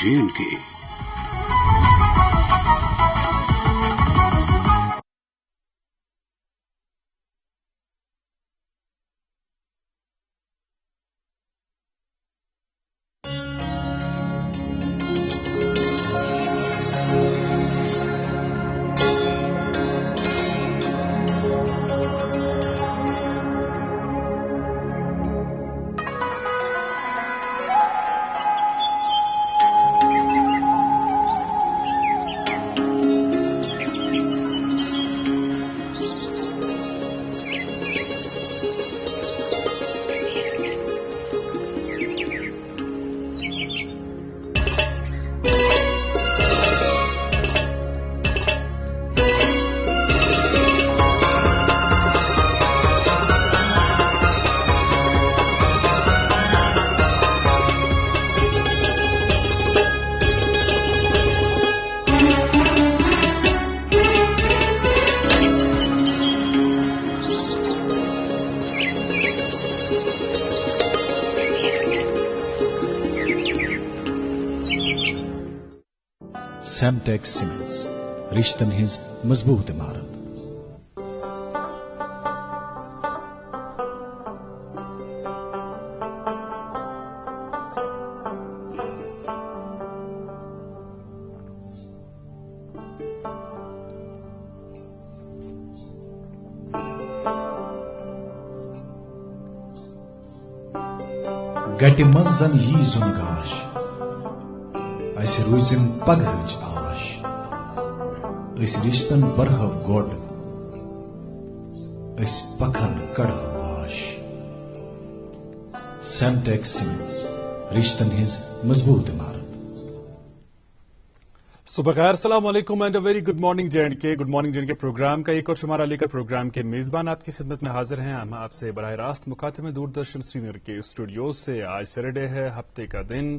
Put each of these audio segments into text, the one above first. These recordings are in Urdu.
J&K। سیمٹیکس سیمنٹس رشتن ہز مضبوط عمارت۔ گٹہ مز زن یی زن گاش اس روزن پگہچ آش اس رشتن برہو گوڈ اس پکھن کڑہو واش۔ سیمٹیکس سیمنٹس رشتن ہز مضبوط عمارت۔ صبح خیر، السلام علیکم and very good morning J&K۔ Good morning J&K program کا ایک اور شمارہ لے کر پروگرام کے میزبان آپ کی خدمت میں حاضر ہیں۔ ہم آپ سے براہ راست مخاطب میں دوردرشن سری نگر کے اسٹوڈیو سے۔ آج سیٹرڈے ہے، ہفتے کا دن،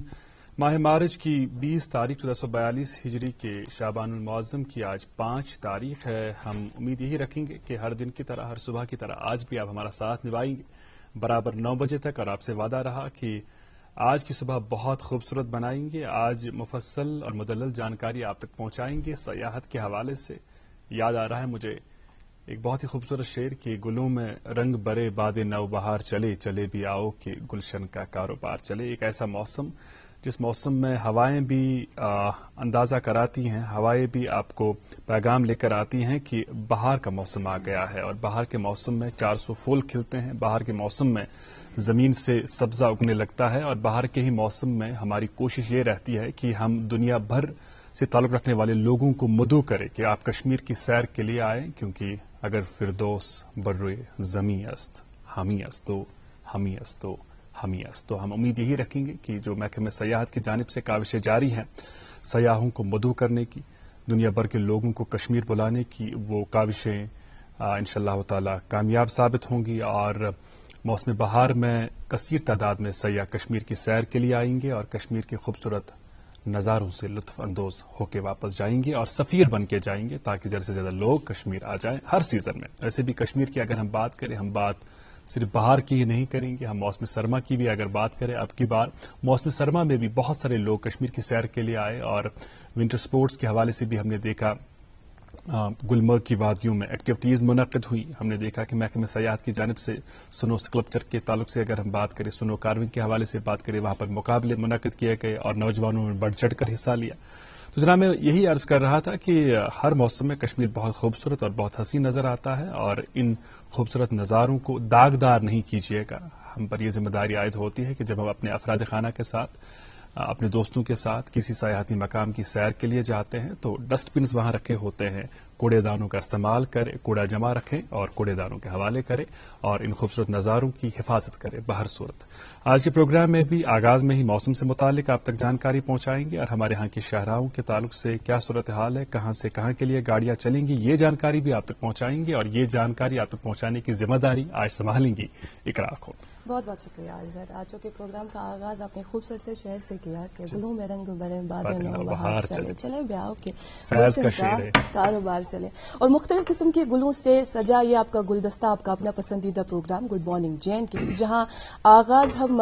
ماہ مارچ کی 20 تاریخ 1442 ہجری کے شعبان المعظم کی آج 5 تاریخ ہے۔ ہم امید یہی رکھیں گے کہ ہر دن کی طرح، ہر صبح کی طرح آج بھی آپ ہمارا ساتھ نبھائیں گے برابر 9 بجے تک، اور آپ سے وعدہ رہا کہ آج کی صبح بہت خوبصورت بنائیں گے۔ آج مفصل اور مدلل جانکاری آپ تک پہنچائیں گے سیاحت کے حوالے سے۔ یاد آ رہا ہے مجھے ایک بہت ہی خوبصورت شعر کہ گلوں میں رنگ برے باد نو بہار چلے، چلے بھی آؤ کہ گلشن کا کاروبار چلے۔ ایک ایسا موسم جس موسم میں ہوائیں بھی اندازہ کراتی ہیں، ہوائیں بھی آپ کو پیغام لے کر آتی ہیں کہ بہار کا موسم آ گیا ہے، اور بہار کے موسم میں 400 پھول کھلتے ہیں۔ بہار کے موسم میں زمین سے سبزہ اگنے لگتا ہے، اور بہار کے ہی موسم میں ہماری کوشش یہ رہتی ہے کہ ہم دنیا بھر سے تعلق رکھنے والے لوگوں کو مدعو کریں کہ آپ کشمیر کی سیر کے لیے آئیں، کیونکہ اگر فردوس بر زمیں است ہمی استو ہمی استو ہمی است۔ تو ہم امید یہی رکھیں گے کہ جو محکمہ سیاحت کی جانب سے کاوشیں جاری ہیں سیاحوں کو مدعو کرنے کی، دنیا بھر کے لوگوں کو کشمیر بلانے کی، وہ کاوشیں انشاءاللہ تعالی کامیاب ثابت ہوں گی، اور موسم بہار میں کثیر تعداد میں سیاح کشمیر کی سیر کے لیے آئیں گے اور کشمیر کے خوبصورت نظاروں سے لطف اندوز ہو کے واپس جائیں گے اور سفیر بن کے جائیں گے، تاکہ زیادہ سے زیادہ لوگ کشمیر آ جائیں ہر سیزن میں۔ ویسے بھی کشمیر کی اگر ہم بات کریں، ہم بات صرف بہار کی ہی نہیں کریں گے، ہم موسم سرما کی بھی اگر بات کریں، اب کی بار موسم سرما میں بھی بہت سارے لوگ کشمیر کی سیر کے لیے آئے، اور ونٹر سپورٹس کے حوالے سے بھی ہم نے دیکھا گلمرگ کی وادیوں میں ایکٹیویٹیز منعقد ہوئی۔ ہم نے دیکھا کہ محکمہ سیاحت کی جانب سے سنو اسکلپچر کے تعلق سے اگر ہم بات کریں، سنو کارونگ کے حوالے سے بات کریں، وہاں پر مقابلے منعقد کیے گئے اور نوجوانوں نے بڑھ چڑھ کر حصہ لیا۔ تو جناب میں یہی عرض کر رہا تھا کہ ہر موسم میں کشمیر بہت خوبصورت اور بہت حسین نظر آتا ہے، اور ان خوبصورت نظاروں کو داغدار نہیں کیجیے گا۔ ہم پر یہ ذمہ داری عائد ہوتی ہے کہ جب ہم اپنے افراد خانہ کے ساتھ، اپنے دوستوں کے ساتھ کسی سیاحتی مقام کی سیر کے لیے جاتے ہیں تو ڈسٹ بنز وہاں رکھے ہوتے ہیں، کوڑے دانوں کا استعمال کریں، کوڑا جمع رکھیں اور کوڑے دانوں کے حوالے کریں، اور ان خوبصورت نظاروں کی حفاظت کریں بہر صورت۔ آج کے پروگرام میں بھی آغاز میں ہی موسم سے متعلق آپ تک جانکاری پہنچائیں گے، اور ہمارے ہاں کے شاہراہوں کے تعلق سے کیا صورتحال ہے، کہاں سے کہاں کے لیے گاڑیاں چلیں گی، یہ جانکاری بھی آپ تک پہنچائیں گے، اور یہ جانکاری آپ تک پہنچانے کی ذمہ داری آج سنبھالیں گی اقرا خان۔ بہت بہت شکریہ عزت۔ آج کے پروگرام کا آغاز آپ نے خوبصورت سے شہر سے کیا کہ گلوں میں رنگ برے باد نو بہار چلے، چلے بیاؤ کے کاروبار چلے، اور مختلف قسم کے گلوں سے سجا یہ آپ کا گلدستہ، آپ کا اپنا پسندیدہ پروگرام گڈ مارننگ J&K، جہاں آغاز ہم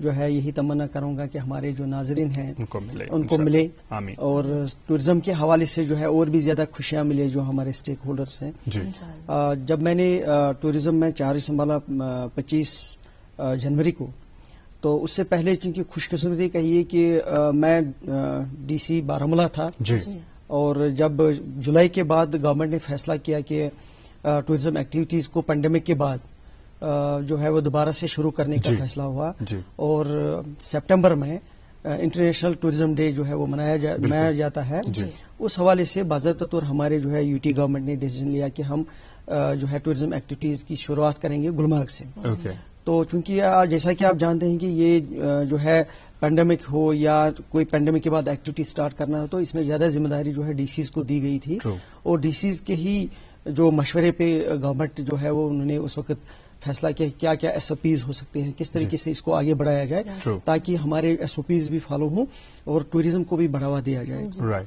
جو ہے یہی تمنا کروں گا کہ ہمارے جو ناظرین ہیں ان کو ملے آمین. اور ٹورزم کے حوالے سے جو ہے اور بھی زیادہ خوشیاں ملے جو ہمارے اسٹیک ہولڈرز ہیں. جی. جب میں نے ٹورزم میں چارج سنبھالا 25 جنوری کو، تو اس سے پہلے چونکہ خوش قسمتی کہیے کہ میں ڈی سی بارہمولہ تھا. جی. اور جب جولائی کے بعد گورنمنٹ نے فیصلہ کیا کہ ٹورزم ایکٹیویٹیز کو پینڈیمک کے بعد جو ہے وہ دوبارہ سے شروع کرنے کا فیصلہ ہوا. اور سپٹمبر میں انٹرنیشنل ٹورزم ڈے جو ہے وہ منایا جاتا ہے. اس حوالے سے باضابطہ طور ہمارے جو ہے یو ٹی گورنمنٹ نے ڈیسیزن لیا کہ ہم جو ہے ٹورزم ایکٹیویٹیز کی شروعات کریں گے گلمرگ سے. تو چونکہ جیسا کہ آپ جانتے ہیں کہ یہ جو ہے پینڈیمک ہو یا کوئی پینڈیمک کے بعد ایکٹیویٹی سٹارٹ کرنا ہو تو اس میں زیادہ ذمہ داری جو ہے ڈی سیز کو دی گئی تھی. اور ڈی سیز کے ہی جو مشورے پہ گورنمنٹ جو ہے وہ انہوں نے اس وقت فیصلہ کیا کیا کیا ایس او پیز ہو سکتے ہیں، کس طریقے سے اس کو آگے بڑھایا جائے تاکہ ہمارے ایس او پیز بھی فالو ہوں اور ٹوریزم کو بھی بڑھاوا دیا جائے.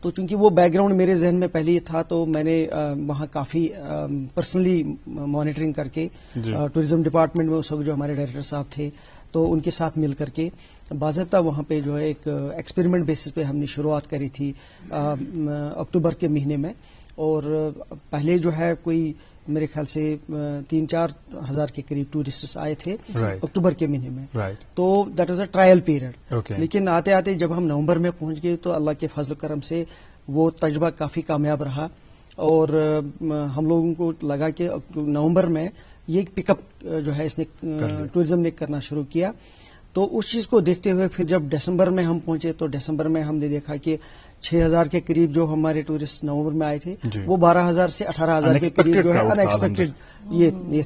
تو چونکہ وہ بیک گراؤنڈ میرے ذہن میں پہلے ہی تھا تو میں نے وہاں کافی پرسنلی مانیٹرنگ کر کے ٹوریزم ڈپارٹمنٹ میں اس وقت جو ہمارے ڈائریکٹر صاحب تھے تو ان کے ساتھ مل کر کے باضابطہ وہاں پہ جو ہے ایک ایکسپیریمنٹ بیسس پہ ہم نے شروعات کری تھی اکتوبر کے مہینے میں. اور پہلے جو ہے کوئی میرے خیال سے 3-4 ہزار کے قریب ٹورسٹ آئے تھے اکتوبر کے مہینے میں. تو that was a trial period. لیکن آتے آتے جب ہم نومبر میں پہنچ گئے تو اللہ کے فضل و کرم سے وہ تجربہ کافی کامیاب رہا اور ہم لوگوں کو لگا کہ نومبر میں یہ پک اپ جو ہے اس نے ٹورزم نے کرنا شروع کیا. تو اس چیز کو دیکھتے ہوئے پھر جب دسمبر میں ہم پہنچے تو دسمبر میں ہم نے دیکھا کہ 6,000 کے قریب جو ہمارے ٹورسٹ نومبر میں آئے تھے وہ 12,000 سے 18,000 کے قریب جو ہے ان ایکسپیکٹڈ یہ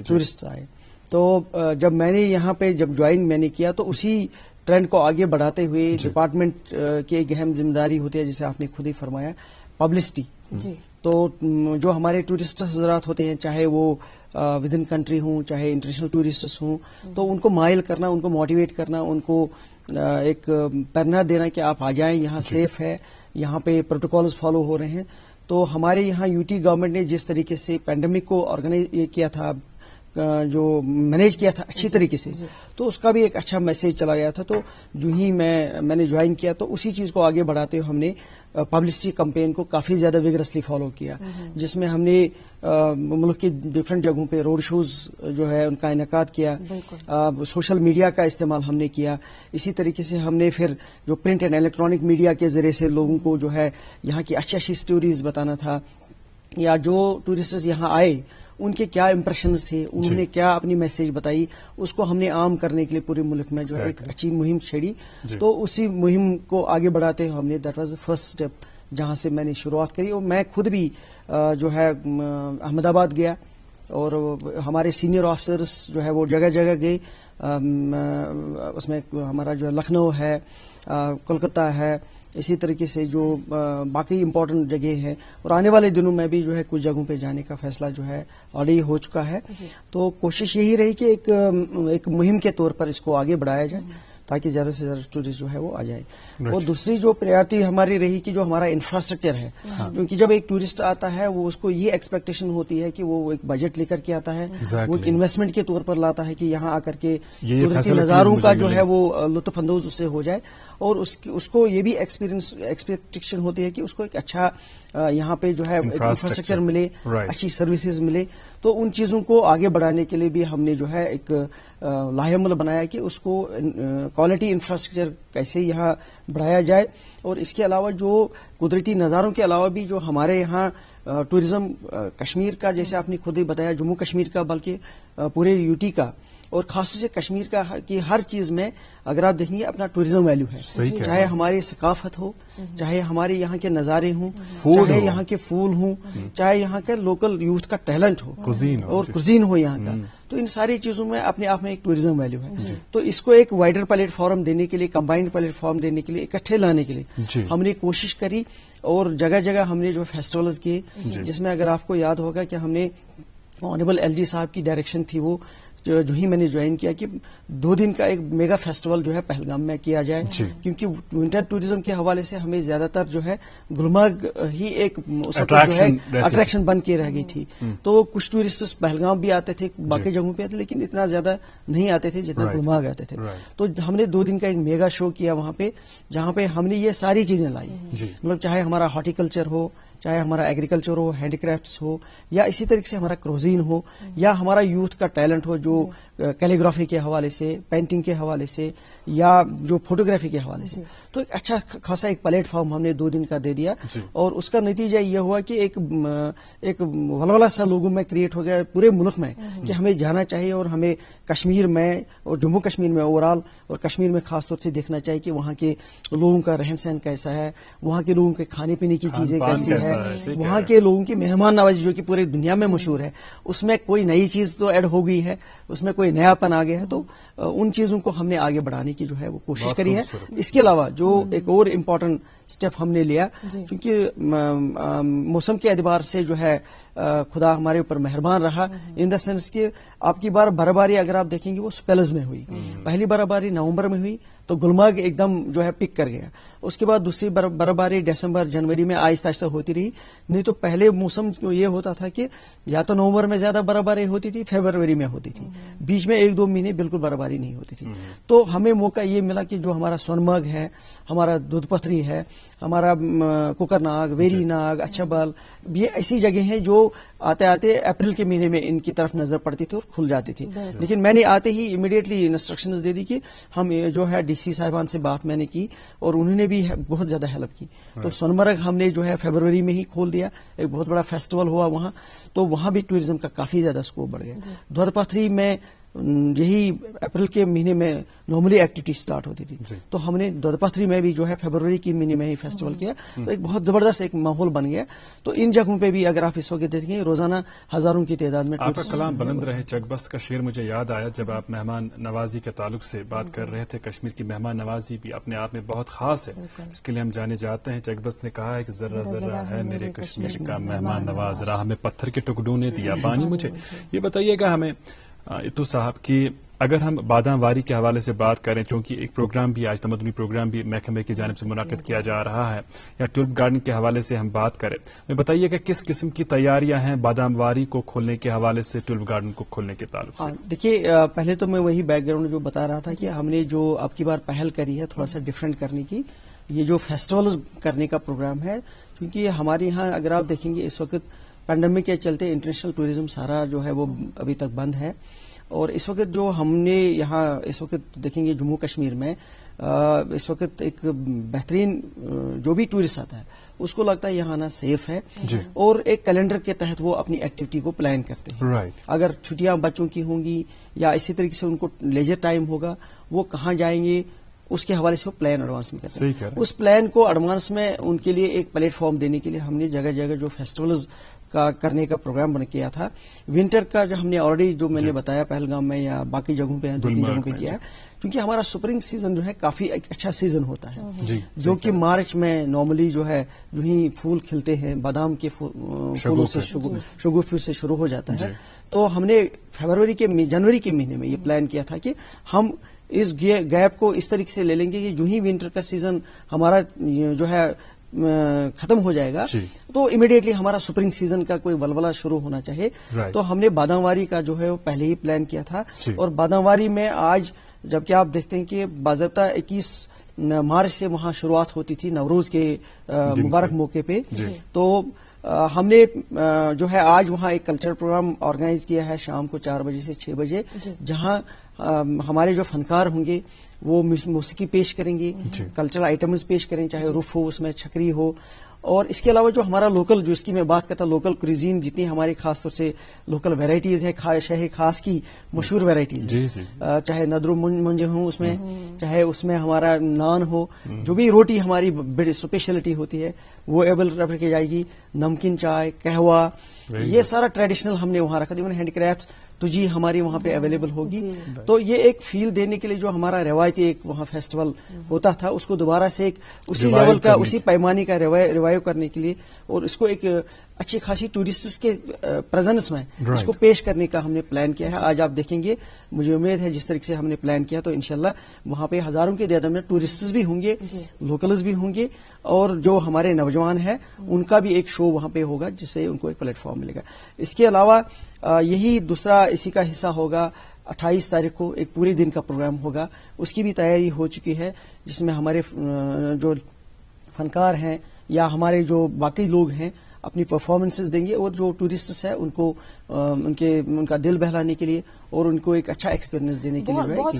ٹورسٹ آئے. تو جب میں نے یہاں پہ جب جوائن میں نے کیا تو اسی ٹرینڈ کو آگے بڑھاتے ہوئے ڈپارٹمنٹ کی ایک اہم ذمہ داری ہوتی ہے جسے آپ نے خود ہی فرمایا پبلسٹی. تو جو ہمارے ٹورسٹ حضرات ہوتے ہیں چاہے وہ ود ان کنٹری ہوں چاہے انٹرنیشنل ٹورسٹس ہوں تو ان کو مائل کرنا، ان کو موٹیویٹ کرنا، ان کو ایک پریرنا دینا کہ آپ آ جائیں، یہاں سیف ہے، یہاں پہ پروٹوکالز فالو ہو رہے ہیں. تو ہمارے یہاں یو ٹی گورنمنٹ نے جس طریقے سے پینڈیمک کو آرگنائز کیا تھا، جو مینیج کیا تھا اچھی طریقے سے، تو اس کا بھی ایک اچھا میسج چلا گیا تھا. تو جو ہی میں نے جوائن کیا تو اسی چیز کو آگے بڑھاتے ہوئے ہم نے پبلسٹی کمپین کو کافی زیادہ ویگرسلی فالو کیا، جس میں ہم نے ملک کی ڈفرینٹ جگہوں پہ روڈ شوز جو ہے ان کا انعقاد کیا، سوشل میڈیا کا استعمال ہم نے کیا. اسی طریقے سے ہم نے پھر جو پرنٹ اینڈ الیکٹرانک میڈیا کے ذریعے سے لوگوں کو جو ہے یہاں کی اچھی اچھی اسٹوریز بتانا تھا، یا جو ٹورسٹس یہاں آئے ان کے کیا امپریشنز تھے، انہوں نے کیا اپنی میسج بتائی، اس کو ہم نے عام کرنے کے لیے پورے ملک میں جو ایک اچھی مہم چھیڑی. تو اسی مہم کو آگے بڑھاتے ہم نے that was the first step جہاں سے میں نے شروعات کری. اور میں خود بھی جو ہے احمد آباد گیا اور ہمارے سینئر آفیسرز جو ہے وہ جگہ جگہ گئے. اس میں ہمارا جو لکھنؤ ہے، کولکتہ ہے، اسی طریقے سے جو باقی امپورٹنٹ جگہ ہیں، اور آنے والے دنوں میں بھی جو ہے کچھ جگہوں پہ جانے کا فیصلہ جو ہے آلریڈی ہو چکا ہے. تو کوشش یہی رہی کہ ایک مہم کے طور پر اس کو آگے بڑھایا جائے تاکہ زیادہ سے زیادہ ٹورسٹ جو ہے وہ آ جائے. اور دوسری جو پریارٹی ہماری رہی کہ جو ہمارا انفراسٹرکچر ہے، کیونکہ جب ایک ٹورسٹ آتا ہے وہ اس کو یہ ایکسپیکٹیشن ہوتی ہے کہ وہ ایک بجٹ لے کر کے آتا ہے، وہ ایک انویسٹمنٹ کے طور پر لاتا ہے کہ یہاں آ کر کے قدرتی نظاروں کا جو ہے وہ لطف اندوز اس سے ہو جائے. اور اس کو یہ بھی ایکسپیکٹیشن ہوتی ہے کہ اس کو ایک اچھا یہاں پہ جو ہے انفراسٹرکچر ملے، اچھی سروسز ملے. تو ان چیزوں کو آگے بڑھانے کے لیے بھی ہم نے جو ہے ایک لاہے عمل بنایا کہ اس کو کوالٹی انفراسٹرکچر کیسے یہاں بڑھایا جائے. اور اس کے علاوہ جو قدرتی نظاروں کے علاوہ بھی جو ہمارے یہاں ٹورزم کشمیر کا، جیسے آپ نے خود ہی بتایا، جموں کشمیر کا بلکہ پورے یو ٹی کا اور خاص طور سے کشمیر کا کی ہر چیز میں اگر آپ دیکھیں گے اپنا ٹورزم ویلیو ہے. چاہے ہماری ثقافت ہو، چاہے ہمارے یہاں کے نظارے ہوں، چاہے یہاں کے پھول ہوں، چاہے یہاں کے لوکل یوتھ کا ٹیلنٹ ہو اور کوزین ہو یہاں کا. تو ان ساری چیزوں میں اپنے آپ میں ایک ٹورزم ویلیو ہے. تو اس کو ایک وائڈر پلیٹ فارم دینے کے لیے، کمبائنڈ پلیٹ فارم دینے کے لیے، اکٹھے لانے کے لیے ہم نے کوشش کری. اور جگہ جگہ ہم نے جو فیسٹیولز کیے، جس میں اگر آپ کو یاد ہوگا کہ ہم نے آنریبل ایل جی صاحب کی ڈائریکشن تھی، وہ جو ہی میں نے جوائن کیا کہ 2 دن کا ایک میگا فیسٹیول جو ہے پہلگام میں کیا جائے، کیونکہ ونٹر ٹوریزم کے حوالے سے ہمیں زیادہ تر جو ہے گلمرگ ہی ایک اٹریکشن بن کے رہ گئی تھی. تو کچھ ٹورسٹ پہلگام بھی آتے تھے، باقی جگہوں پہ آتے، لیکن اتنا زیادہ نہیں آتے تھے جتنا گلمرگ آتے تھے. تو ہم نے 2 دن کا ایک میگا شو کیا وہاں پہ، جہاں پہ ہم نے یہ ساری چیزیں لائی، مطلب چاہے ہمارا ہارٹیکلچر ہو، چاہے ہمارا ایگریکلچر ہو، ہینڈی کرافٹس ہو، یا اسی طریقے سے ہمارا کروزین ہو، یا ہمارا یوتھ کا ٹیلنٹ ہو جو کیلیگرافی کے حوالے سے، پینٹنگ کے حوالے سے، یا جو فوٹوگرافی کے حوالے سے. تو ایک اچھا خاصا ایک پلیٹ فارم ہم نے 2 دن کا دے دیا، اور اس کا نتیجہ یہ ہوا کہ ایک ولولہ سا لوگوں میں کریٹ ہو گیا پورے ملک میں کہ ہمیں جانا چاہیے، اور ہمیں کشمیر میں اور جموں کشمیر میں اوور آل اور کشمیر میں خاص طور سے دیکھنا چاہیے کہ وہاں کے لوگوں کا رہن سہن کیسا ہے، وہاں کے لوگوں کے کھانے پینے کی چیزیں کیسی ہے، وہاں کے لوگوں کی مہمان نوازی جو کہ پورے دنیا میں مشہور ہے، اس میں کوئی نئی چیز تو ایڈ ہو گئی ہے، اس میں کوئی نیا پن آ گیا ہے. تو ان چیزوں کو ہم نے آگے بڑھانے کی جو ہے وہ کوشش کری ہے. اس کے علاوہ جو ایک اور امپورٹنٹ اسٹیپ ہم نے لیا، کیونکہ موسم کے اعتبار سے جو ہے خدا ہمارے اوپر مہربان رہا، ان دا سینس کہ آپ کی بار برفباری اگر آپ دیکھیں گے وہ سپیلز میں ہوئی. پہلی برفباری نومبر میں ہوئی تو گلمرگ ایک دم جو ہے پک کر گیا. اس کے بعد دوسری برفباری دسمبر جنوری میں آہستہ آہستہ ہوتی رہی. نہیں تو پہلے موسم یہ ہوتا تھا کہ یا تو نومبر میں زیادہ برفباری ہوتی تھی، فروری میں ہوتی تھی، بیچ میں 1-2 مہینے بالکل برفباری نہیں ہوتی تھی. تو ہمیں موقع یہ ملا کہ جو ہمارا سونمرگ ہے، ہمارا دودھ پتھری ہے، ہمارا کوکر ناگ، ویری ناگ، اچھبل، یہ ایسی جگہ ہیں جو آتے آتے اپریل کے مہینے میں ان کی طرف نظر پڑتی تھی اور کھل جاتی تھی. لیکن میں نے آتے ہی امیڈیٹلی انسٹرکشنز دے دی کہ ہم جو ہے ڈی سی صاحبان سے بات میں نے کی، اور انہوں نے بھی بہت زیادہ ہیلپ کی. تو سونمرگ ہم نے جو ہے فروری میں ہی کھول دیا، ایک بہت بڑا فیسٹیول ہوا وہاں. تو وہاں بھی ٹوریزم کا کافی زیادہ اسکوپ بڑھ گیا. دودھ پتھری میں یہی اپریل کے مہینے میں نارملی ایکٹیویٹی سٹارٹ ہوتی تھی. تو ہم نے دودھ پتھری میں بھی جو ہے فروری کے مہینے میں ہی فیسٹیول کیا. تو ایک بہت زبردست ایک ماحول بن گیا. تو ان جگہوں پہ بھی اگر آپ اس وقت دیکھیں روزانہ ہزاروں کی تعداد میں. آپ کا کلام بلند رہے چک بست کا شعر مجھے یاد آیا جب آپ مہمان نوازی کے تعلق سے بات کر رہے تھے. کشمیر کی مہمان نوازی بھی اپنے آپ میں بہت خاص ہے، اس کے لیے ہم جانے جاتے ہیں. چک بست نے کہا ہے کہ ذرہ ذرہ ہے میرے کشمیر کا مہمان نواز، راہ میں پتھر کے ٹکڑوں نے دیا پانی مجھے. یہ بتائیے گا ہمیں اتو صاحب کی اگر ہم بادام واری کے حوالے سے بات کریں، چونکہ ایک پروگرام بھی آج تمدنی پروگرام بھی محکمے کی جانب سے منعقد کیا جا رہا ہے، یا ٹولپ گارڈن کے حوالے سے ہم بات کریں، میں بتائیے کہ کس قسم کی تیاریاں ہیں بادام واری کو کھولنے کے حوالے سے، ٹولپ گارڈن کو کھولنے کے تعلق سے؟ دیکھیے پہلے تو میں وہی بیک گراؤنڈ جو بتا رہا تھا کہ ہم نے جو اب کی بار پہل کری ہے تھوڑا سا ڈفرینٹ کرنے کی، یہ جو فیسٹیول کرنے کا پروگرام ہے. کیونکہ ہمارے یہاں اگر آپ دیکھیں گے اس وقت پینڈیمک کے چلتے انٹرنیشنل ٹوریزم سارا جو ہے وہ ابھی تک بند ہے. اور اس وقت جو ہم نے یہاں اس وقت دیکھیں گے جموں کشمیر میں اس وقت ایک بہترین جو بھی ٹورسٹ آتا ہے اس کو لگتا ہے یہاں آنا سیف ہے، اور ایک کیلنڈر کے تحت وہ اپنی ایکٹیویٹی کو پلان کرتے ہیں. اگر چھٹیاں بچوں کی ہوں گی یا اسی طریقے سے ان کو لیجر ٹائم ہوگا، وہ کہاں جائیں گے اس کے حوالے سے وہ پلان ایڈوانس میں کرتے ہیں. اس پلان کو ایڈوانس میں ان کے لیے ایک پلیٹ فارم دینے کے لیے ہم نے جگہ جگہ جو فیسٹیولز کا کرنے کا پروگرام بن کیا تھا. ونٹر کا جو ہم نے آلریڈی جو میں نے بتایا پہلگام میں یا باقی جگہوں پہ 2-3 جگہوں پہ کیا ہے، کیونکہ ہمارا سپرنگ سیزن جو ہے کافی اچھا سیزن ہوتا ہے، جو کہ مارچ میں نارملی جو ہے جو ہی پھول کھلتے ہیں، بادام کے پھولوں سے شگوفے سے شروع ہو جاتا ہے. تو ہم نے جنوری کے مہینے میں یہ پلان کیا تھا کہ ہم اس گیپ کو اس طریقے سے لے لیں گے کہ جو ہی ونٹر کا سیزن ہمارا جو ہے ختم ہو جائے گا تو امیڈیٹلی ہمارا سپرنگ سیزن کا کوئی ولولہ شروع ہونا چاہیے. تو ہم نے بادام واری کا جو ہے وہ پہلے ہی پلان کیا تھا. اور بادام واری میں آج جبکہ آپ دیکھتے ہیں کہ باضابطہ 21 مارچ سے وہاں شروعات ہوتی تھی نوروز کے مبارک موقع پہ، تو ہم نے جو ہے آج وہاں ایک کلچرل پروگرام آرگنائز کیا ہے شام کو 4 بجے سے 6 بجے، جہاں ہمارے جو فنکار ہوں گے وہ موسیقی پیش کریں گے، کلچرل آئٹمز پیش کریں، چاہے رف ہو، اس میں چھکری ہو. اور اس کے علاوہ جو ہمارا لوکل، جو اس کی میں بات کرتا ہوں لوکل کوزین، جتنی ہماری خاص طور سے لوکل ویرائٹیز ہیں، شہر خاص کی مشہور ویرائٹیز، چاہے ندرو منجے ہوں اس میں، چاہے اس میں ہمارا نان ہو، جو بھی روٹی ہماری بڑی اسپیشلٹی ہوتی ہے وہ ایبل رکھی جائے گی. نمکین چائے، قہوہ، یہ سارا ٹریڈیشنل ہم نے وہاں رکھا. ایون ہینڈی کرافٹس تو جی ہماری وہاں پہ اویلیبل ہوگی. تو یہ ایک فیل دینے کے لیے جو ہمارا روایتی ایک وہاں فیسٹیول ہوتا تھا اس کو دوبارہ سے ایک اسی لیول کا اسی پیمانے کا ریوائیو کرنے کے لیے اور اس کو ایک اچھی خاصی ٹورسٹس کے پریزنس میں اس کو پیش کرنے کا ہم نے پلان کیا ہے. آج آپ دیکھیں گے مجھے امید ہے جس طریقے سے ہم نے پلان کیا تو انشاءاللہ وہاں پہ ہزاروں کی تعداد میں ٹورسٹس بھی ہوں گے, لوکلز بھی ہوں گے اور جو ہمارے نوجوان ہیں ان کا بھی ایک شو وہاں پہ ہوگا جس سے ان کو ایک پلیٹ فارم ملے گا. اس کے علاوہ یہی دوسرا اسی کا حصہ ہوگا 28 تاریخ کو ایک پورے دن کا پروگرام ہوگا. اس کی بھی تیاری ہو چکی ہے جس میں ہمارے جو فنکار ہیں یا ہمارے جو باقی لوگ ہیں اپنی پرفارمنسز دیں گے اور جو ٹورسٹس ہیں ان کو ان کا دل بہلانے کے لیے اور ان کو ایک اچھا ایکسپیرینس دینے کے لیے بہت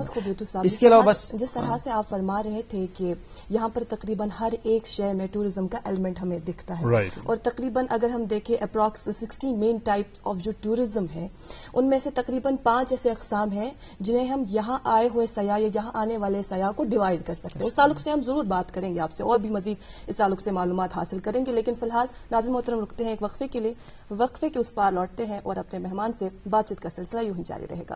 خوب. اس کے علاوہ بس جس طرح سے آپ فرما رہے تھے کہ یہاں پر تقریباً ہر ایک شہر میں ٹورزم کا ایلیمنٹ ہمیں دکھتا ہے اور تقریباً اگر ہم دیکھیں اپروکس 16 مین ٹائپ آف جو ٹورزم ہے ان میں سے تقریباً 5 ایسے اقسام ہیں جنہیں ہم یہاں آئے ہوئے سیاح یا یہاں آنے والے سیاح کو ڈیوائڈ کر سکتے ہیں. اس تعلق سے ہم ضرور بات کریں گے آپ سے اور بھی مزید اس تعلق سے معلومات حاصل کریں گے, لیکن فی الحال ناظرین محترم رکتے ہیں ایک وقفے کے لیے. وقفے کے اس پار لوٹتے ہیں اور اپنے مہمان سے بات چیت کا سلسلہ یوں ہی جاری رہے گا.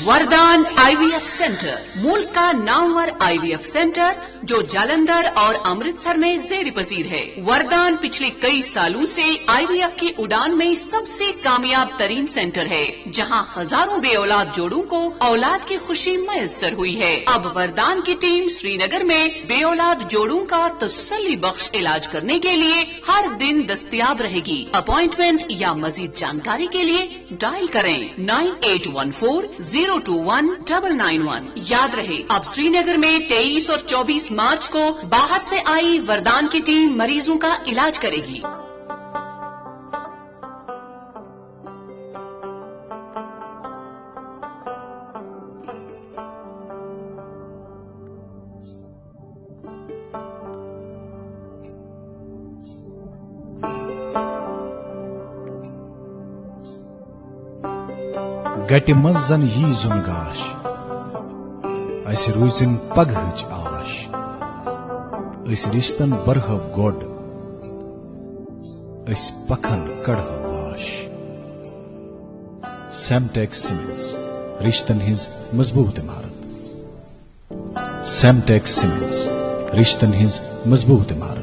وردان آئی وی ایف سینٹر ملک کا نامور آئی وی ایف سینٹر جو جالندھر اور امرتسر میں زیر پذیر ہے. وردان پچھلے کئی سالوں سے آئی وی ایف کی اڑان میں سب سے کامیاب ترین سینٹر ہے جہاں ہزاروں بے اولاد جوڑوں کو اولاد کی خوشی میسر ہوئی ہے. اب وردان کی ٹیم سری نگر میں بے اولاد جوڑوں کا تسلی بخش علاج کرنے کے لیے ہر دن دستیاب رہے گی. اپوائنٹمنٹ یا مزید جانکاری کے لیے ڈائل کریں 9814-021-991. یاد رہے اب سری نگر میں 23 اور 24 مارچ کو باہر سے آئی وردان کی ٹیم مریضوں کا علاج کرے گی. گٹہِ منٛز زن یی زُن گاش اسہِ روٗزِن پگہٕچ آش أسۍ رِشتن برہو گۄڈ أسۍ پکھن کڑہو واش. سیمٹیک سیمنٹس رشتن ہٕنٛز مضبوٗط عمارت. سیمٹیک سیمنٹس رشتن ہٕنٛز مضبوٗط عمارت.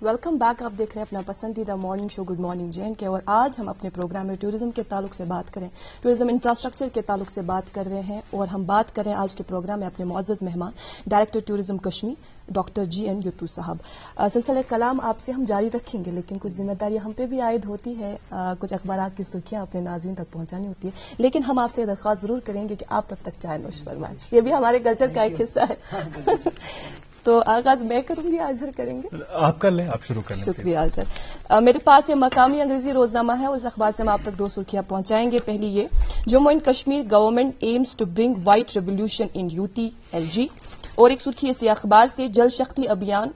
Welcome back. آپ دیکھ رہے ہیں اپنا پسندیدہ morning show good morning J and K اور آج ہم اپنے پروگرام میں ٹورزم کے تعلق سے بات کریں, ٹورزم انفراسٹرکچر کے تعلق سے بات کر رہے ہیں اور ہم بات کر رہے ہیں آج کے پروگرام میں اپنے معزز مہمان director tourism Kashmir doctor GN یتو صاحب. سلسلہ کلام آپ سے ہم جاری رکھیں گے لیکن کچھ ذمہ داری ہم پہ بھی عائد ہوتی ہے, کچھ اخبارات کی سرخیاں اپنے ناظرین تک پہنچانی ہوتی ہے, لیکن ہم آپ سے درخواست ضرور کریں گے کہ آپ تب تک چائے نوش فرمائیں, یہ بھی ہمارے کلچر کا ایک حصہ ہے. تو آغاز میں کروں گی, اظہر کریں گے آپ کر لیں, آپ شروع کر لیں. شکریہ سر. میرے پاس یہ مقامی انگریزی روزنامہ ہے اور اس اخبار سے ہم آپ تک 2 سرخیاں پہنچائیں گے. پہلی یہ, Jammu and Kashmir government aims to bring white revolution in UT LG, اور ایک سرخی اسی اخبار سے جل شکتی ابھیان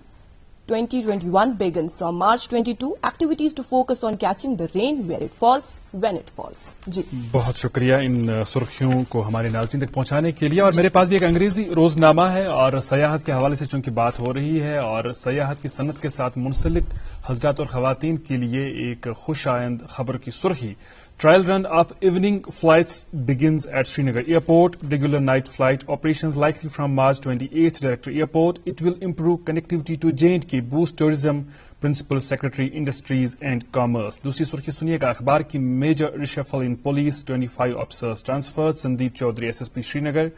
2021 begins from March 22. Activities to focus on catching the rain where it falls, when it falls. جی بہت شکریہ ان سرخیوں کو ہمارے ناظرین تک پہنچانے کے لیے. اور میرے پاس بھی ایک انگریزی روزنامہ ہے اور سیاحت کے حوالے سے چونکہ بات ہو رہی ہے اور سیاحت کی صنعت کے ساتھ منسلک حضرات اور خواتین کے لیے ایک خوش آئند خبر کی سرخی. Trial run of evening flights begins at Srinagar Airport. Regular night flight operations likely from March 28th. Director Airport. It will improve connectivity to J&K, boost tourism. Principal Secretary Industries and Commerce. دوسری سرخی سنیے گا اخبار کی. Major reshuffle in police, 25 officers transferred. Sandeep Chaudhary SSP Srinagar,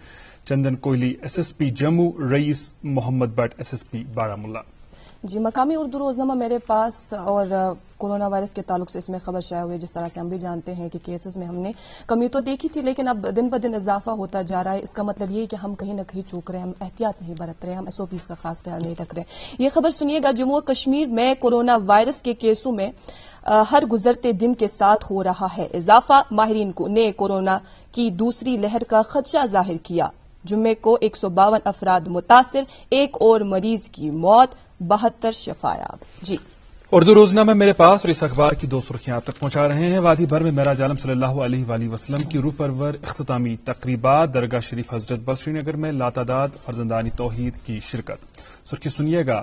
Chandan Kohli SSP Jammu, Rais Mohammad Bhat SSP Baramulla. جی مقامی اردو روزنامہ میرے پاس اور کورونا وائرس کے تعلق سے اس میں خبر شائع ہوئی. جس طرح سے ہم بھی جانتے ہیں کہ کیسز میں ہم نے کمی تو دیکھی تھی لیکن اب دن بدن اضافہ ہوتا جا رہا ہے. اس کا مطلب یہ کہ ہم کہیں نہ کہیں چوک رہے ہیں, ہم احتیاط نہیں برت رہے, ہم SOPs کا خاص خیال نہیں رکھ رہے. یہ خبر سنیے گا. جموں و کشمیر میں کورونا وائرس کے کیسوں میں ہر گزرتے دن کے ساتھ ہو رہا ہے اضافہ. ماہرین نے کورونا کی دوسری لہر کا خدشہ ظاہر کیا. جمعے کو 152 افراد متاثر, ایک اور مریض کی موت, 72 شفایاب. جی اردو روزنامہ میرے پاس اور اس اخبار کی 2 سرخیاں آپ تک پہنچا رہے ہیں. وادی بھر میں معراج عالم صلی اللہ علیہ وآلہ وسلم کی روح پرور اختتامی تقریبات. درگاہ شریف حضرت بل سری نگر میں لاتعداد فرزندان توحید کی شرکت. سرخی سنیے گا.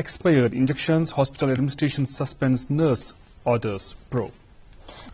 expired injections, hospital administration suspends nurse orders pro।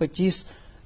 25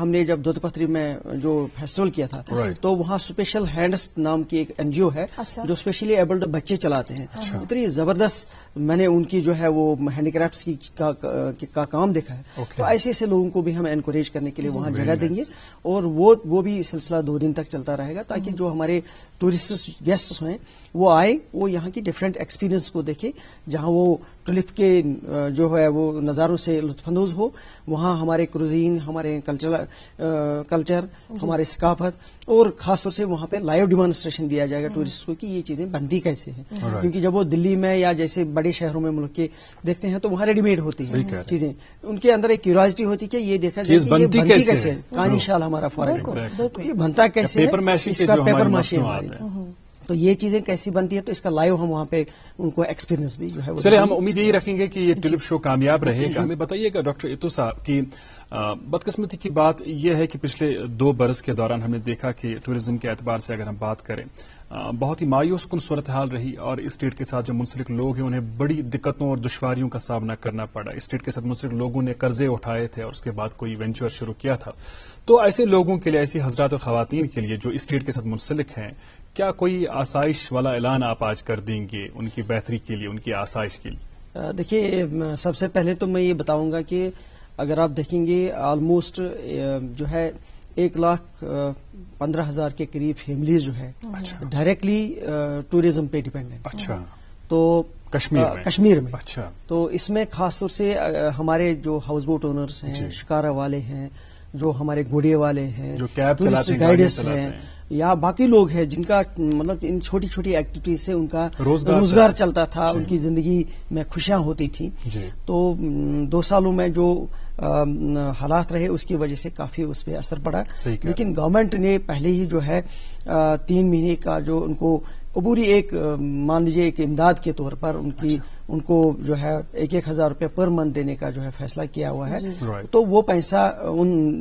ہم نے جب دودھ پتھری میں جو فیسٹیول کیا تھا تو وہاں اسپیشل ہینڈس نام کی ایک NGO ہے جو اسپیشلی ایبلڈ بچے چلاتے ہیں. اتنی زبردست میں نے ان کی جو ہے وہ ہینڈی کرافٹس کا کام دیکھا ہے. تو ایسے ایسے لوگوں کو بھی ہم انکوریج کرنے کے لیے وہاں جگہ دیں گے اور وہ بھی سلسلہ 2 دن تک چلتا رہے گا تاکہ جو ہمارے ٹورسٹ گیسٹ ہیں وہ آئے, وہ یہاں کی ڈفرینٹ ایکسپیرینس کو دیکھیں, جہاں وہ ٹولپ کے جو ہے وہ نظاروں سے لطف اندوز ہو. وہاں ہمارے کروزین, ہمارے کلچر, ہمارے ثقافت اور خاص طور سے وہاں پہ لائیو ڈیمانسٹریشن دیا جائے گا ٹورسٹ کو کہ یہ چیزیں بنتی کیسے ہیں. کیونکہ جب وہ دلی میں یا جیسے بڑے شہروں میں ملک کے دیکھتے ہیں تو وہاں ریڈی میڈ ہوتی ہیں چیزیں, ان کے اندر ایک کیوریاسٹی ہوتی ہے کہ یہ دیکھا جائے کہ یہ بنتی کیسے ہے. کانی شال ہمارا فارغ تو یہ بنتا کیسے ہے, اس کا پیپر ماشی تو یہ چیزیں کیسی بنتی ہے, تو اس کا لائیو ہم وہاں پہ ان کو ایکسپیرینس بھی جو ہے. چلے ہم امید یہی رکھیں گے کہ یہ ٹولپ شو کامیاب رہے گا. ہمیں بتائیے گا ڈاکٹر اتو صاحب کی بدقسمتی کی بات یہ ہے کہ پچھلے 2 برس کے دوران ہم نے دیکھا کہ ٹورزم کے اعتبار سے اگر ہم بات کریں بہت ہی مایوس کن صورتحال رہی اور اسٹیٹ کے ساتھ جو منسلک لوگ ہیں انہیں بڑی دقتوں اور دشواریوں کا سامنا کرنا پڑا. اسٹیٹ کے ساتھ منسلک لوگوں نے قرضے اٹھائے تھے اور اس کے بعد کوئی وینچر شروع کیا تھا. تو ایسے لوگوں کے لیے, ایسی حضرات اور خواتین کے لیے جو اسٹیٹ کے ساتھ منسلک ہیں, کیا کوئی آسائش والا اعلان آپ آج کر دیں گے ان کی بہتری کے لیے, ان کی آسائش کے لیے؟ دیکھیے, سب سے پہلے تو میں یہ بتاؤں گا کہ اگر آپ دیکھیں گے آلموسٹ جو ہے 1,15,000 کے قریب فیملیز جو ہے ڈائریکٹلی ٹوریزم پہ ڈیپینڈنٹ. اچھا. تو کشمیر میں. اچھا. تو اس میں خاص طور سے ہمارے جو ہاؤس بوٹ اونرز ہیں, شکارا والے ہیں, جو ہمارے گھوڑے والے ہیں, جو کیب ٹورسٹ گائیڈس ہیں, یا باقی لوگ ہیں جن کا مطلب ان چھوٹی چھوٹی ایکٹیویٹیز سے ان کا روزگار چلتا تھا, ان کی زندگی میں خوشیاں ہوتی تھیں. تو 2 سالوں میں جو حالات رہے اس کی وجہ سے کافی اس پہ اثر پڑا. لیکن گورنمنٹ نے پہلے ہی جو ہے 3 مہینے کا جو ان کو عبوری ایک مان لیجیے ایک امداد کے طور پر ان کو جو ہے 1,000 روپے پر منتھ دینے کا جو ہے فیصلہ کیا ہوا ہے. تو وہ پیسہ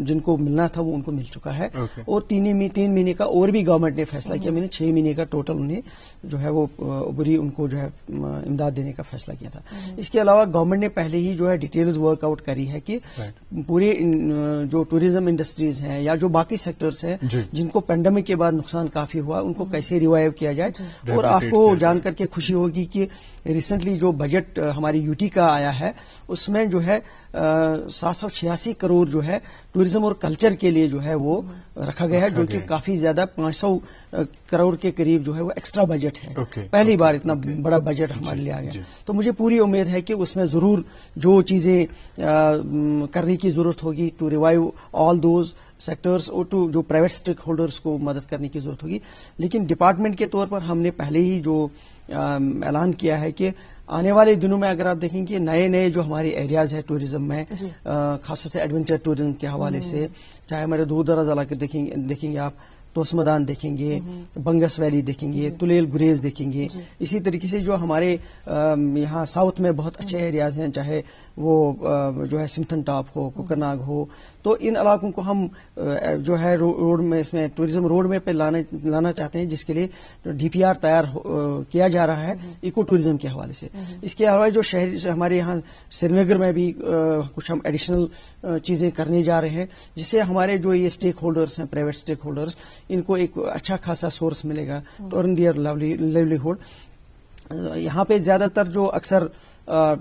جن کو ملنا تھا وہ ان کو مل چکا ہے. اور 3 مہینے کا اور بھی گورنمنٹ نے فیصلہ کیا. میں نے 6 مہینے کا ٹوٹل انہیں جو ہے وہ عبوری ان کو جو ہے امداد دینے کا فیصلہ کیا تھا. اس کے علاوہ گورنمنٹ نے پہلے ہی جو ہے ڈیٹیلز ورک آؤٹ کری ہے کہ پورے جو ٹوریزم انڈسٹریز ہیں یا جو باقی سیکٹرز ہیں جن کو پینڈیمک کے بعد نقصان کافی ہوا, ان کو کیسے ریوائیو کیا جائے. اور آپ کو جان کر کے خوشی ہوگی کہ ریسنٹلی جو بجٹ ہماری UT کا آیا ہے اس میں جو ہے 786 کروڑ جو ہے ٹوریزم اور کلچر کے لیے جو ہے وہ رکھا گیا ہے, جو کہ کافی زیادہ 500 کروڑ کے قریب جو ہے وہ ایکسٹرا بجٹ ہے. پہلی بار اتنا بڑا بجٹ ہمارے لیے آ گیا. تو مجھے پوری امید ہے کہ اس میں ضرور جو چیزیں کرنے کی ضرورت ہوگی to revive all those sectors اور ٹو جو پرائیویٹ اسٹیک ہولڈرز کو مدد کرنے کی ضرورت ہوگی. لیکن ڈپارٹمنٹ کے طور پر ہم نے پہلے ہی جو اعلان کیا ہے کہ آنے والے دنوں میں اگر آپ دیکھیں کہ نئے جو ہمارے ایریاز ہے ٹوریزم میں, خاص طور سے ایڈونچر ٹوریزم کے حوالے سے, چاہے ہمارے دور دراز علاقے دیکھیں گے آپ, توسمدان دیکھیں گے, بنگس ویلی دیکھیں گے, تلیل گریز دیکھیں گے. اسی طریقے سے جو ہمارے یہاں ساؤتھ میں بہت اچھے ایریاز ہیں, چاہے وہ جو ہے سمتھن ٹاپ ہو, کوکرناگ ہو, تو ان علاقوں کو ہم جو ہے روڈ میں اس میں ٹوریزم روڈ میں پہ لانا چاہتے ہیں, جس کے لیے DPR تیار کیا جا رہا ہے ایکو ٹوریزم کے حوالے سے. اس کے علاوہ جو شہر ہمارے یہاں سری نگر میں بھی کچھ ہم ایڈیشنل چیزیں کرنے جا رہے ہیں, جس سے ہمارے جو یہ اسٹیک ہولڈرز ہیں, پرائیویٹ اسٹیک ہولڈرز, ان کو ایک اچھا خاصا سورس ملے گا ٹو ارن دیئر لیولیہوڈ. یہاں پہ زیادہ تر جو اکثر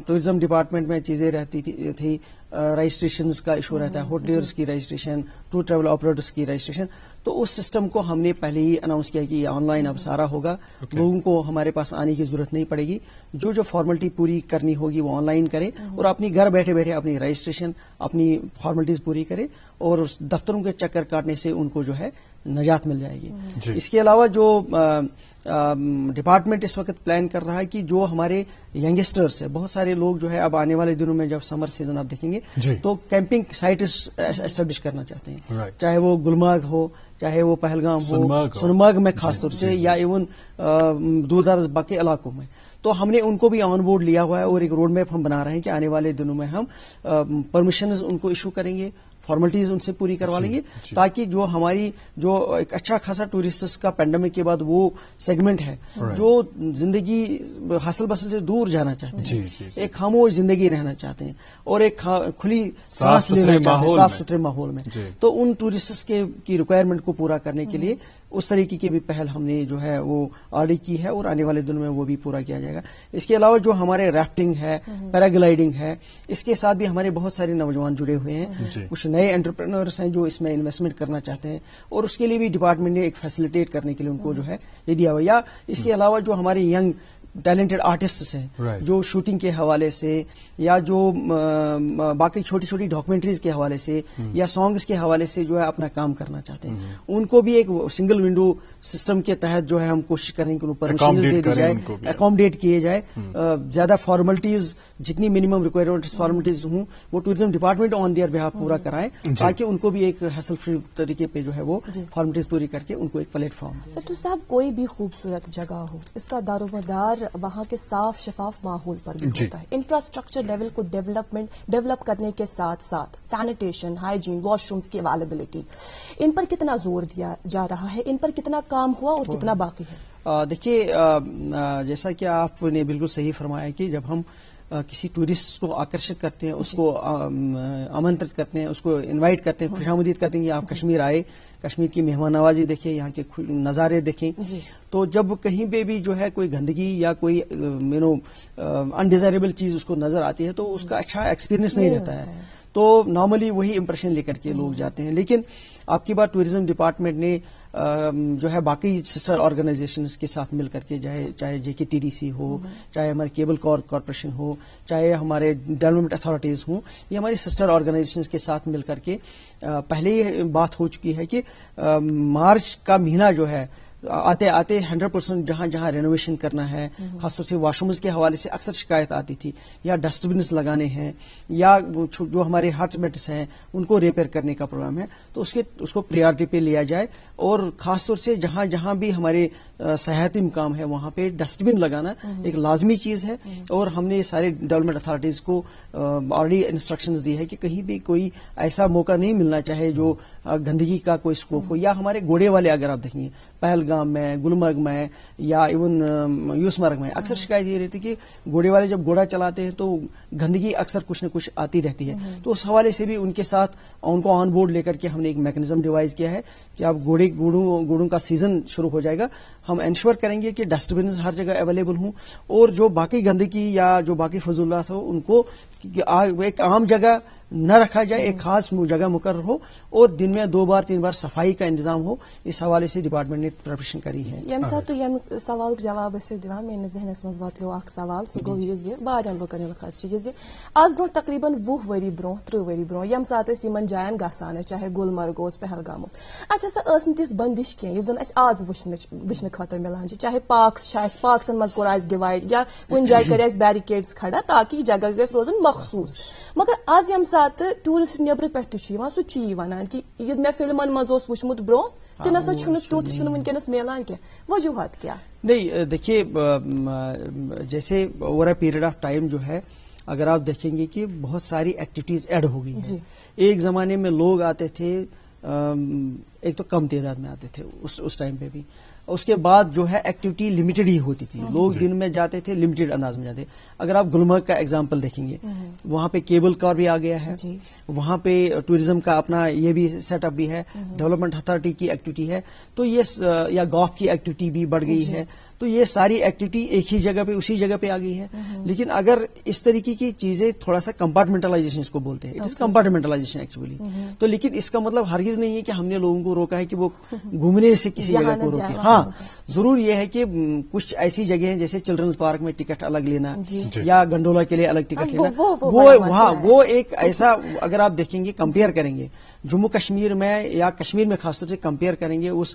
ٹوریزم ڈپارٹمنٹ میں چیزیں رہتی تھی, رجسٹریشنز کا ایشو رہتا ہے, ہوٹلیئرز کی رجسٹریشن, ٹور ٹریول آپریٹرز کی رجسٹریشن. تو اس سسٹم کو ہم نے پہلے ہی اناؤنس کیا کہ یہ آن لائن اب سارا ہوگا. لوگوں کو ہمارے پاس آنے کی ضرورت نہیں پڑے گی. جو فارملٹی پوری کرنی ہوگی وہ آن لائن کرے اور اپنی گھر بیٹھے بیٹھے اپنی رجسٹریشن, اپنی فارملٹیز پوری کرے, اور دفتروں کے چکر کاٹنے سے ان کو جو ہے نجات مل جائے گی. اس کے علاوہ جو ڈپارٹمنٹ اس وقت پلان کر رہا ہے کہ جو ہمارے ینگسٹرس ہیں, بہت سارے لوگ جو ہے اب آنے والے دنوں میں جب سمر سیزن آپ دیکھیں گے تو کیمپنگ سائٹ اسٹیبلش کرنا چاہتے ہیں, چاہے وہ گلمرگ ہو, چاہے وہ پہلگام ہو, سونمرگ میں خاص طور سے, یا ایون دور دراز باقی علاقوں میں. تو ہم نے ان کو بھی آن بورڈ لیا ہوا ہے اور ایک روڈ میپ ہم بنا رہے ہیں کہ آنے والے دنوں میں ہم پرمیشنز ان کو ایشو کریں گے, فارملٹیز ان سے پوری کروا لیں گے تاکہ جو ہماری جو ایک اچھا خاصا ٹورسٹس کا پینڈیمک کے بعد وہ سیگمنٹ ہے جو زندگی حاصل بسل سے دور جانا چاہتے ہیں, ایک خاموش زندگی رہنا چاہتے ہیں اور ایک کھلی سانس لینا چاہتے ہیں صاف ستھرے ماحول میں, تو ان ٹورسٹس کی ریکوائرمنٹ کو پورا کرنے کے لیے اس طریقے کی بھی پہل ہم نے جو ہے وہ آرڈر کی ہے اور آنے والے دن میں وہ بھی پورا کیا جائے گا. اس کے علاوہ جو ہمارے ریفٹنگ ہے, پیراگلائڈنگ ہے, اس کے ساتھ بھی ہمارے بہت سارے نوجوان جڑے ہوئے ہیں, کچھ نئے انٹرپرینورس ہیں جو اس میں انویسٹمنٹ کرنا چاہتے ہیں اور اس کے لیے بھی ڈپارٹمنٹ نے ایک فیسیلیٹیٹ کرنے کے لیے ان کو جو ہے یہ دیا ہوا. یا اس کے علاوہ جو ہمارے ینگ ٹیلنٹڈ آرٹسٹس ہیں جو شوٹنگ کے حوالے سے یا جو باقی چھوٹی چھوٹی ڈاکومنٹریز کے حوالے سے یا سانگز کے حوالے سے جو ہے اپنا کام کرنا چاہتے ہیں, ان کو بھی ایک سنگل ونڈو سسٹم کے تحت جو ہے ہم کوشش کریں کہ ان کو پرمیشن دے دی جائے, اکوموڈیٹ کیے جائے. زیادہ فارملٹیز جتنی منیمم ریکوائرمنٹ فارملٹیز ہوں وہ tourism department on their behalf پورا کرائے تاکہ ان کو بھی ایک ہیسل فری طریقے پہ جو ہے وہ فارملٹیز پوری کر کے ان کو ایک پلیٹ فارم دے. تو صاحب کوئی بھی خوبصورت جگہ ہو, اس کا دار و مدار وہاں کے صاف شفاف ماحول پر بھی ہوتا ہے. انفراسٹرکچر لیول کو ڈیولپ کرنے کے ساتھ ساتھ سینیٹیشن, ہائیجین, واش رومز کی اویلیبلٹی, ان پر کتنا زور دیا جا رہا ہے, ان پر کتنا کام ہوا اور کتنا باقی ہے؟ دیکھیے جیسا کہ آپ نے بالکل صحیح فرمایا کہ جب ہم کسی ٹورسٹ کو آکرشت کرتے ہیں, اس کو آمنترت کرتے ہیں, اس کو انوائٹ کرتے ہیں, خوش آمدید کرتے ہیں کہ آپ کشمیر آئے, کشمیر کی مہمان نوازی دیکھیں, یہاں کے نظارے دیکھیں, تو جب کہیں پہ بھی جو ہے کوئی گندگی یا کوئی انڈیزائریبل چیز اس کو نظر آتی ہے تو اس کا اچھا ایکسپیرینس نہیں رہتا ہے, تو نارملی وہی امپریشن لے کر کے لوگ جاتے ہیں. لیکن آپ کی بات ٹوریزم ڈپارٹمنٹ نے جو ہے باقی سسٹر آرگنائزیشنز کے ساتھ مل کر کے چاہے JKTDC ہو, چاہے ہمارے کیبل کارپوریشن ہو, چاہے ہمارے ڈیولپمنٹ اتھارٹیز ہوں, یہ ہماری سسٹر آرگنائزیشنز کے ساتھ مل کر کے پہلے ہی بات ہو چکی ہے کہ مارچ کا مہینہ جو ہے آتے آتے 100% جہاں جہاں رینوویشن کرنا ہے, خاص طور سے واش رومز کے حوالے سے اکثر شکایت آتی تھی, یا ڈسٹ بنس لگانے ہیں, یا جو ہمارے ہٹ بیٹس ہیں ان کو ریپیئر کرنے کا پروگرام ہے, تو اس کو پریارٹی پہ لیا جائے. اور خاص طور سے جہاں جہاں بھی ہمارے سیاحتی مقام ہے وہاں پہ ڈسٹ بن لگانا ایک لازمی چیز ہے. اور ہم نے سارے ڈیولپمنٹ اتھارٹیز کو آلریڈی انسٹرکشنز دی ہے کہ کہیں بھی کوئی ایسا موقع نہیں ملنا چاہے جو گندگی کا کوئی اسکوپ ہو. یا ہمارے گھوڑے والے اگر آپ دیکھیں پہلگام میں, گلمرگ میں, یا ایون یوسمرگ میں, اکثر شکایت یہ رہتی ہے کہ گھوڑے والے جب گھوڑا چلاتے ہیں تو گندگی اکثر کچھ نہ کچھ آتی رہتی ہے. تو اس حوالے سے بھی ان کے ساتھ ان کو آن بورڈ لے کر کے ہم نے ایک میکنزم ڈیوائز کیا ہے کہ اب گھوڑوں کا سیزن شروع ہو جائے گا, ہم انشور کریں گے کہ ڈسٹ بنز ہر جگہ اویلیبل ہوں, اور جو باقی گندگی یا جو باقی فضولات ہو ان کو ایک عام جگہ نہ رکھا جائے, ایک خاص جگہ مقرر ہو, اور دن میں 2 بار 3 بار صفائی کا انتظام ہو. اس حوالے سے ڈپارٹمنٹ نے پریپریشن کری ہے. یم سات تو یم سوال جواب دان میرے ذہنس مز واتلو اخ سوال سہ گو یہ وارن لوکن خدشہ یہ آز برو تقریباً 20 ؤری برو 30 ؤری برو یم سات یمن جائن گھان چاہے گلمرگ پہلگام ات ہسا تس بندش کی زن آز وچھنے خاطر ملان چاہے پارکس پارکسن مز کور ڈیوائڈ یا کن جائے کر بیریکیڈس کھڑا تاکہ جگہ گھس روزن مخصوص. مگر آز یم سات ٹورسٹ نبر پہ سہ ونان کہ یہ میں فلمن مز وچھمت برو تہ نسا تیت ونکس ملان کی وجوہات کیا؟ نہیں دیکھیے جیسے over a period of time جو ہے اگر آپ دیکھیں گے کہ بہت ساری ایکٹیویٹیز ایڈ ہو گئی ہیں. ایک زمانے میں لوگ آتے تھے ایک تو کم تعداد میں آتے تھے اس ٹائم پہ بھی, اس کے بعد جو ہے ایکٹیویٹی لمیٹڈ ہی ہوتی تھی, لوگ دن میں جاتے تھے لمیٹڈ انداز میں جاتے. اگر آپ گلمرگ کا ایگزامپل دیکھیں گے وہاں پہ کیبل کار بھی آ گیا ہے, وہاں پہ ٹوریزم کا اپنا یہ بھی سیٹ اپ بھی ہے, ڈیولپمنٹ اتھارٹی کی ایکٹیویٹی ہے, تو یہ یا گولف کی ایکٹیویٹی بھی بڑھ گئی ہے. تو یہ ساری ایکٹیویٹی ایک ہی جگہ پہ اسی جگہ پہ آ گئی ہے. لیکن اگر اس طریقے کی چیزیں تھوڑا سا کمپارٹمنٹلائزیشن اس کو بولتے ہیں, اٹ از کمپارٹمنٹلائزیشن ایکچولی. تو لیکن اس کا مطلب ہرگز نہیں ہے کہ ہم نے لوگوں کو روکا ہے کہ وہ گھومنے سے کسی جگہ کو روکے. ہاں ضرور یہ ہے کہ کچھ ایسی جگہ ہیں جیسے چلڈرنز پارک میں ٹکٹ الگ لینا یا گنڈولا کے لیے الگ ٹکٹ لینا, وہ ایک ایسا اگر آپ دیکھیں گے کمپیئر کریں گے جموں کشمیر میں یا کشمیر میں خاص طور سے کمپیئر کریں گے اس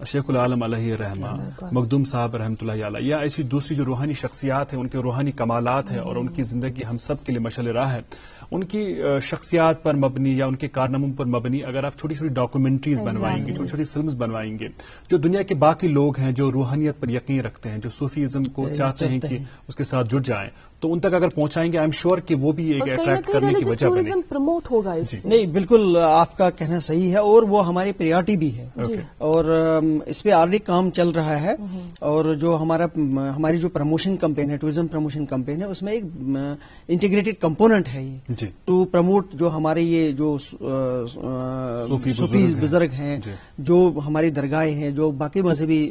شیخ العالم علیہ رحمہ، مخدوم صاحب رحمۃ اللہ علیہ، یا ایسی دوسری جو روحانی شخصیات ہیں، ان کے روحانی کمالات ہیں اور ان کی زندگی ہم سب کے لیے مشعل راہ ہے، ان کی شخصیات پر مبنی یا ان کے کارناموں پر مبنی اگر آپ چھوٹی چھوٹی ڈاکومنٹریز بنوائیں گے، چھوٹی چھوٹی فلمز بنوائیں گے، جو دنیا کے باقی لوگ ہیں جو روحانیت پر یقین رکھتے ہیں، جو صوفیزم کو چاہتے ہیں کہ اس کے ساتھ جڑ جائیں، تو ان تک اگر پہنچائیں گے، آئی ایم شیور کہ وہ بھی ایک اٹریکٹ کرنے کی وجہ بنے گی. پروموٹ ہوگا اس سے. نہیں، بالکل آپ کا کہنا صحیح ہے، اور وہ ہماری پریورٹی بھی ہے، اور اس پہ آلریڈی کام چل رہا ہے. اور جو ہماری جو پروموشن کمپین ہے، ٹورزم پروموشن کمپین ہے، اس میں ایک انٹیگریٹڈ کمپوننٹ ہے یہ ٹو پروموٹ جو ہمارے یہ جو صوفی بزرگ ہیں، جو ہماری درگاہیں ہیں، جو باقی مذہبی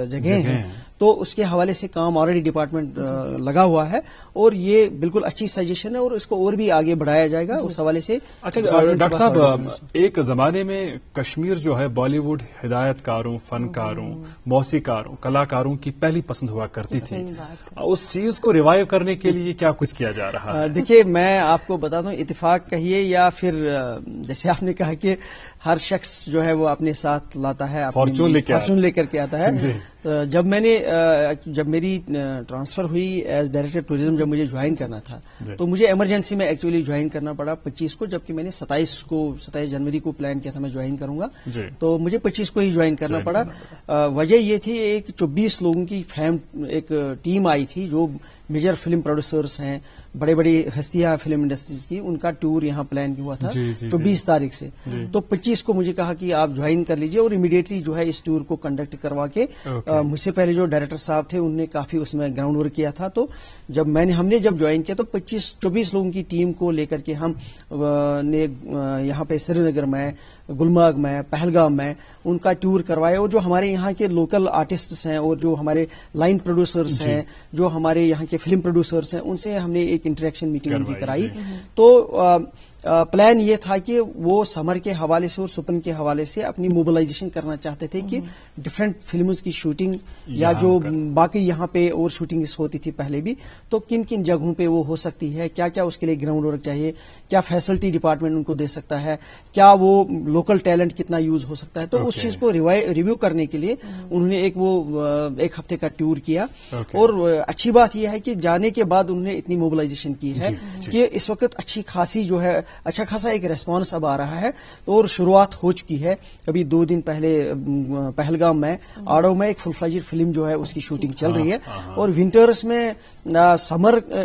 جگہیں ہیں، تو اس کے حوالے سے کام آلریڈی ڈپارٹمنٹ لگا ہوا ہے، اور یہ بالکل اچھی سجیشن ہے، اور اس کو اور بھی آگے بڑھایا جائے گا اس حوالے سے. اچھا ڈاکٹر صاحب، ایک زمانے میں کشمیر جو ہے بالی ووڈ ہدایت کاروں، فنکاروں، موسیقاروں، کلاکاروں کی پہلی پسند ہوا کرتی تھی. اس چیز کو ریوائیو کرنے کے لیے کیا کچھ کیا جا رہا ہے؟ دیکھیے، میں آپ کو بتا دوں، اتفاق کہیے یا پھر جیسے آپ نے کہا کہ ہر شخص جو ہے وہ اپنے ساتھ لاتا ہے، فارچون لے کر کے آتا ہے. جب میری ٹرانسفر ہوئی ایز ڈائریکٹر ٹورزم، جب مجھے جوائن کرنا تھا، تو مجھے ایمرجنسی میں ایکچولی جوائن کرنا پڑا 25 کو، جبکہ میں نے 27 جنوری کو پلان کیا تھا میں جوائن کروں گا، تو مجھے 25 کو ہی جوائن کرنا پڑا. وجہ یہ تھی، ایک 24 لوگوں کی ایک ٹیم آئی تھی جو میجر فلم پروڈیوسرز ہیں، بڑے بڑی ہستیاں فلم انڈسٹریز کی، ان کا ٹور یہاں پلان ہوا تھا 24 تاریخ سے. تو 25 کو مجھے کہا کہ آپ جوائن کر لیجئے، اور امیڈیٹلی جو ہے اس ٹور کو کنڈکٹ کروا کے مجھ سے پہلے جو ڈائریکٹر صاحب تھے انہوں نے کافی اس میں گراؤنڈ ورک کیا تھا. تو ہم نے جب جوائن کیا تو 24 لوگوں کی ٹیم کو لے کر کے ہم نے یہاں پہ سری نگر میں، گلمرگ میں، پہلگام میں ان کا ٹور کروایا، اور جو ہمارے یہاں کے لوکل آرٹسٹس ہیں اور جو ہمارے لائن پروڈیوسرز ہیں، جو ہمارے یہاں کے فلم پروڈیوسرز ہیں، ان سے ہم نے ایک انٹریکشن میٹنگ بھی کرائی. تو پلان یہ تھا کہ وہ سمر کے حوالے سے اور سپن کے حوالے سے اپنی موبلائزیشن کرنا چاہتے تھے کہ ڈفرینٹ فلمز کی شوٹنگ یا جو باقی یہاں پہ اور شوٹنگز ہوتی تھی پہلے بھی، تو کن کن جگہوں پہ وہ ہو سکتی ہے، کیا کیا اس کے لیے گراؤنڈ ورک چاہیے، کیا فیسلٹی ڈپارٹمنٹ ان کو دے سکتا ہے، کیا وہ لوکل ٹیلنٹ کتنا یوز ہو سکتا ہے. تو اس چیز کو ریویو کرنے کے لیے انہوں نے ایک ہفتے کا ٹور کیا. اور اچھی بات یہ ہے کہ جانے کے بعد انہوں نے اتنی موبلائزیشن کی ہے کہ اس وقت اچھی خاصی جو ہے اچھا خاصا ایک ریسپانس اب آ رہا ہے، اور شروعات ہو چکی ہے. ابھی 2 دن پہلے پہلگام میں آڑو میں ایک فل فلیجڈ فلم جو ہے اس کی شوٹنگ چل رہی ہے. اور ونٹرز میں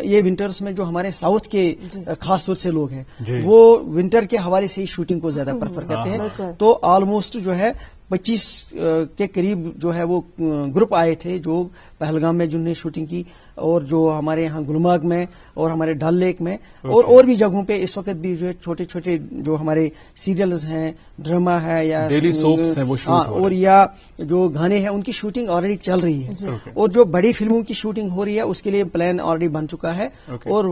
یہ ونٹرز میں جو ہمارے ساؤتھ کے خاص طور سے لوگ ہیں وہ ونٹر کے حوالے سے ہی شوٹنگ کو زیادہ پریفر کرتے ہیں. تو آلموسٹ جو ہے 25 کے قریب جو ہے وہ گروپ آئے تھے جو پہلگام میں جنہوں نے شوٹنگ کی، اور جو ہمارے یہاں گلمرگ میں اور ہمارے ڈل لیک میں اور بھی جگہوں پہ اس وقت بھی جو ہے چھوٹے چھوٹے جو ہمارے سیریلز ہیں، ڈرامہ ہے یا ڈیلی سوپس ہیں وہ شوٹ ہو رہے ہیں، اور یا جو گانے ہیں ان کی شوٹنگ آلریڈی چل رہی ہے. اور جو بڑی فلموں کی شوٹنگ ہو رہی ہے اس کے لیے پلان آلریڈی بن چکا ہے. اور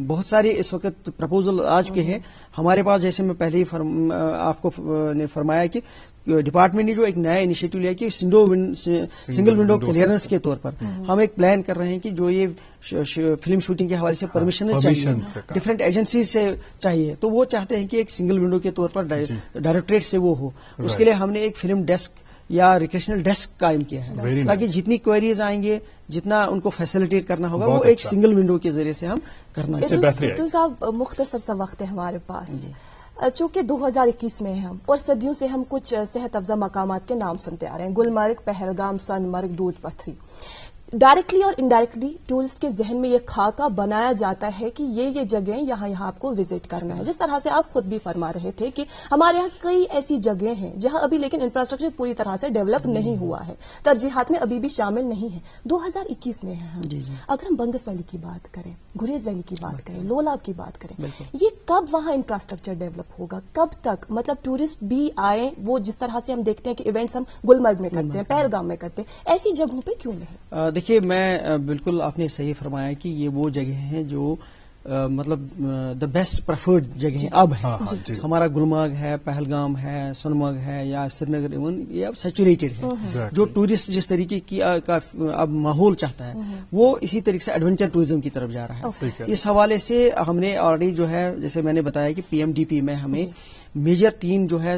بہت سارے اس وقت پرپوزل آ چکے ہیں ہمارے پاس. جیسے میں پہلے ہی آپ کو نے فرمایا کہ ڈپارٹمنٹ نے جو ایک نیا انیشیٹو لیا کہ سنگل ونڈو کلیئرنس کے طور پر ہم ایک پلان کر رہے ہیں کہ جو یہ فلم شوٹنگ کے حوالے سے پرمیشن چاہیے ڈفرینٹ ایجنسیز سے چاہیے، تو وہ چاہتے ہیں کہ ایک سنگل ونڈو کے طور پر ڈائریکٹریٹ سے وہ ہو. اس کے لیے ہم نے ایک فلم ڈیسک یا ریکریشنل ڈیسک قائم کیا ہے تاکہ جتنی کوئریز آئیں گے، جتنا ان کو فیسیلیٹیٹ کرنا ہوگا وہ ایک سنگل ونڈو کے ذریعے سے ہم کرنا چاہتے ہیں. صاحب مختصر سا وقت ہے ہمارے پاس، چونکہ 2021 میں ہم اور صدیوں سے ہم کچھ صحت افزا مقامات کے نام سنتے آ رہے ہیں، گلمرگ، پہلگام، سون مرگ، دودھ پتھری. ڈائریکٹلی اور انڈائریکٹلی ٹورسٹ کے ذہن میں یہ خاکہ بنایا جاتا ہے کہ یہ جگہیں یہاں آپ کو وزٹ کرنا ہے. جس طرح سے آپ خود بھی فرما رہے تھے کہ ہمارے یہاں کئی ایسی جگہیں ہیں جہاں ابھی لیکن انفراسٹرکچر پوری طرح سے ڈیولپ نہیں ہوا ہے، ترجیحات میں ابھی بھی شامل نہیں ہے. 2021 میں ہیں ہم. اگر ہم بنگس ویلی کی بات کریں، گریز ویلی کی بات کریں، لولاب کی بات کریں، یہ کب وہاں انفراسٹرکچر ڈیولپ ہوگا؟ کب تک مطلب ٹورسٹ بھی آئے؟ وہ جس طرح سے ہم دیکھتے ہیں کہ ایونٹس ہم گلمرگ میں کرتے ہیں، پہلگام میں کرتے ہیں، ایسی جگہوں پہ کیوں نہیں؟ دیکھیے، میں بالکل آپ نے صحیح فرمایا کہ یہ وہ جگہ ہیں جو مطلب دا بیسٹ پریفرڈ جگہیں اب ہیں. ہمارا گلمرگ ہے، پہلگام ہے، سونمرگ ہے یا سری نگر، ایون یہ اب سیچوریٹڈ ہے. جو ٹورسٹ جس طریقے کی کا اب ماحول چاہتا ہے وہ اسی طریقے سے ایڈونچر ٹورزم کی طرف جا رہا ہے. اس حوالے سے ہم نے آلریڈی جو ہے جیسے میں نے بتایا کہ پی ایم ڈی پی میں ہمیں میجر 3 جو ہے